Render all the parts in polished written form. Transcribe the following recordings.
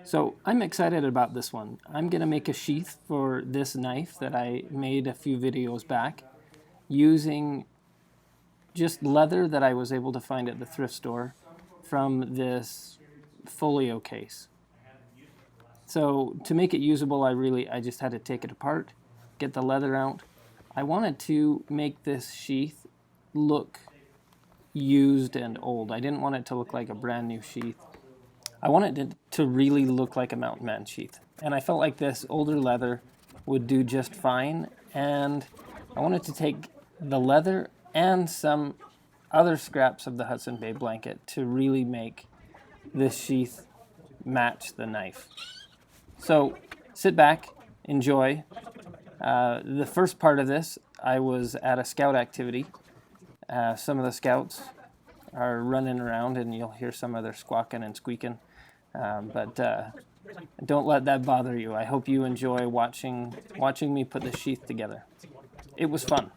So I'm excited about this one. I'm going to make a sheath for this knife that I made a few videos back using just leather that I was able to find at the thrift store from this folio case. So to make it usable, I just had to take it apart, get the leather out. I wanted to make this sheath look used and old. I didn't want it to look like a brand new sheath. I wanted it to really look like a mountain man sheath. And I felt like this older leather would do just fine. And I wanted to take the leather and some other scraps of the Hudson Bay blanket to really make this sheath match the knife. So sit back, enjoy. The first part of this, I was at a scout activity. Some of the scouts are running around and you'll hear some of their squawking and squeaking. But don't let that bother you. I hope you enjoy watching me put the sheath together. It was fun.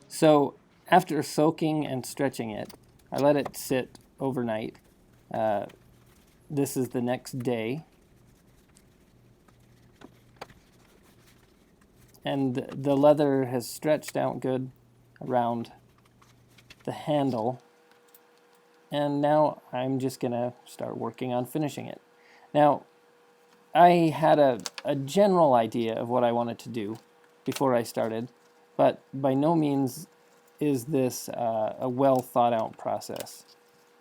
So after soaking and stretching it, I let it sit overnight. This is the next day. And the leather has stretched out good around the handle. And now I'm just going to start working on finishing it. Now, I had a general idea of what I wanted to do before I started, but by no means is this a well thought out process.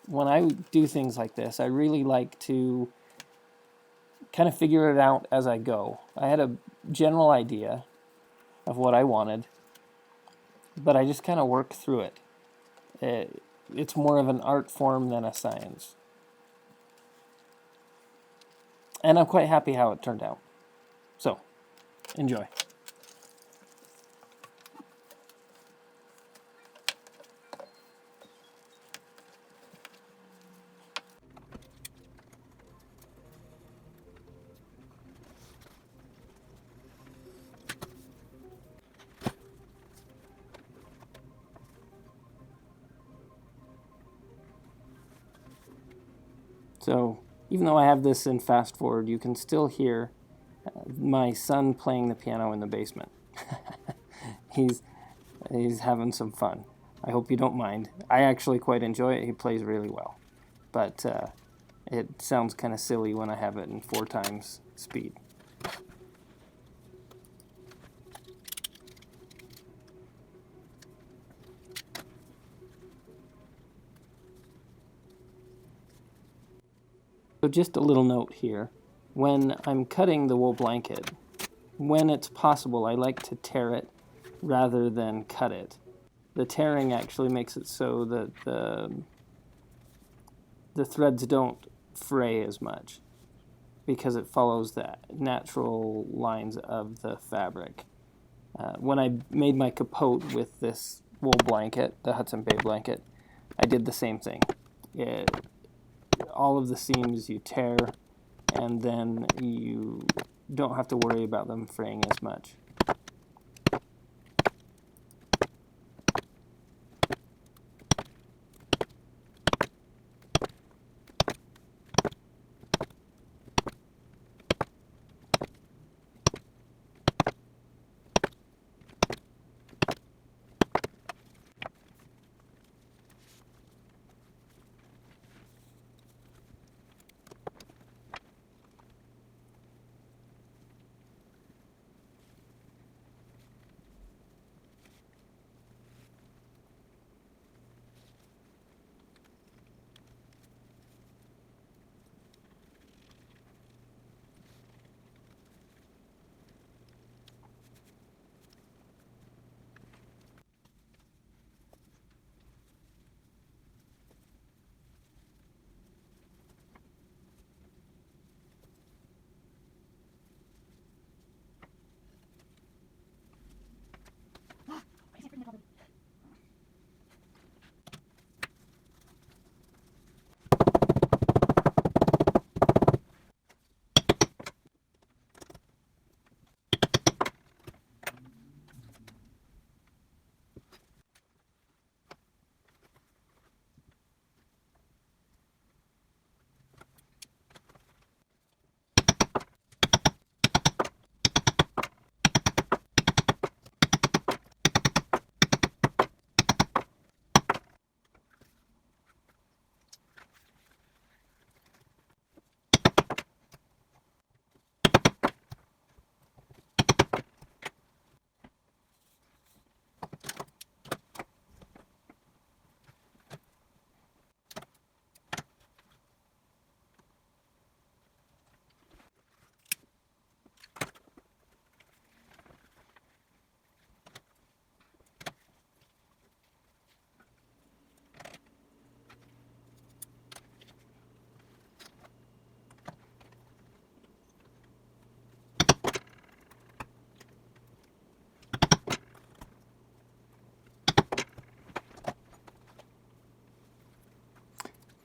When I do things like this, I really like to kind of figure it out as I go. I had a general idea of what I wanted, but I just kind of work through it. It's more of an art form than a science. And I'm quite happy how it turned out. So, enjoy. So, even though I have this in fast forward, you can still hear my son playing the piano in the basement. he's having some fun. I hope you don't mind. I actually quite enjoy it. He plays really well. But it sounds kind of silly when I have it in 4 times speed. So just a little note here. When I'm cutting the wool blanket, when it's possible, I like to tear it rather than cut it. The tearing actually makes it so that the threads don't fray as much because it follows the natural lines of the fabric. When I made my capote with this wool blanket, the Hudson Bay blanket, I did the same thing. All of the seams you tear, and then you don't have to worry about them fraying as much.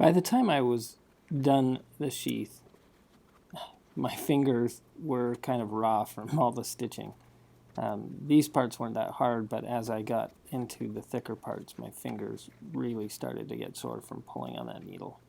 By the time I was done the sheath, my fingers were kind of raw from all the stitching. These parts weren't that hard, but as I got into the thicker parts, my fingers really started to get sore from pulling on that needle.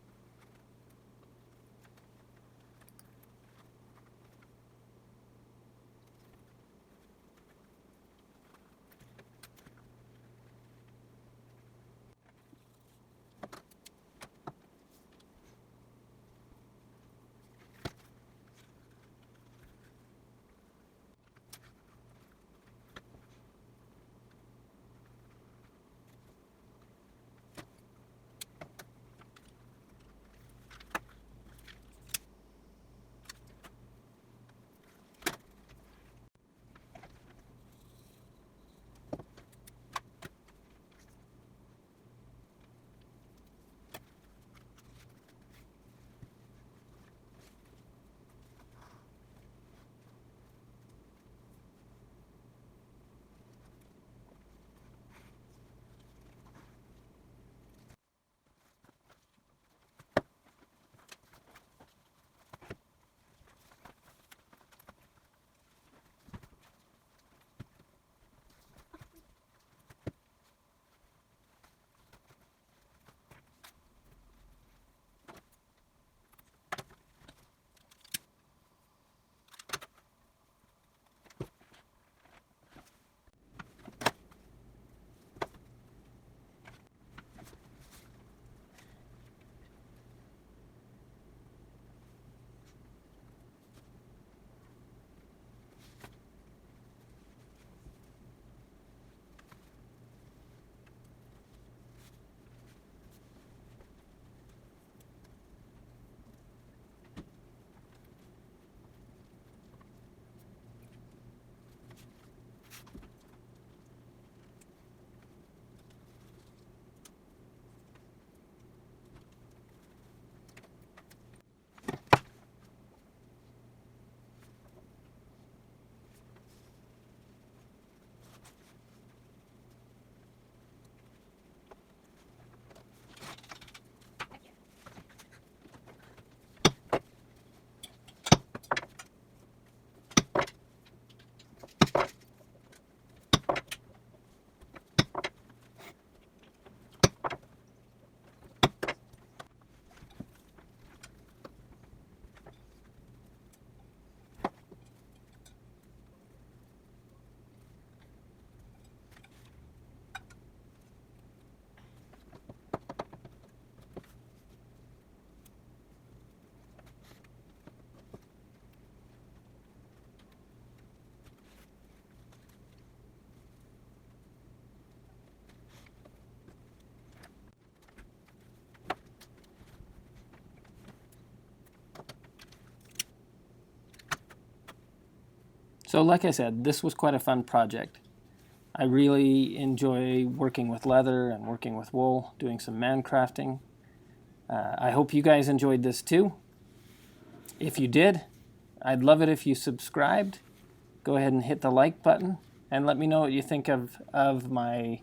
So like I said, this was quite a fun project. I really enjoy working with leather and working with wool, doing some man crafting. I hope you guys enjoyed this too. If you did, I'd love it if you subscribed. Go ahead and hit the like button and let me know what you think of my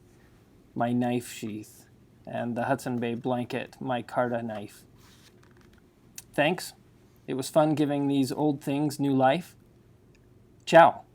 knife sheath and the Hudson Bay blanket micarta knife. Thanks. It was fun giving these old things new life. Ciao.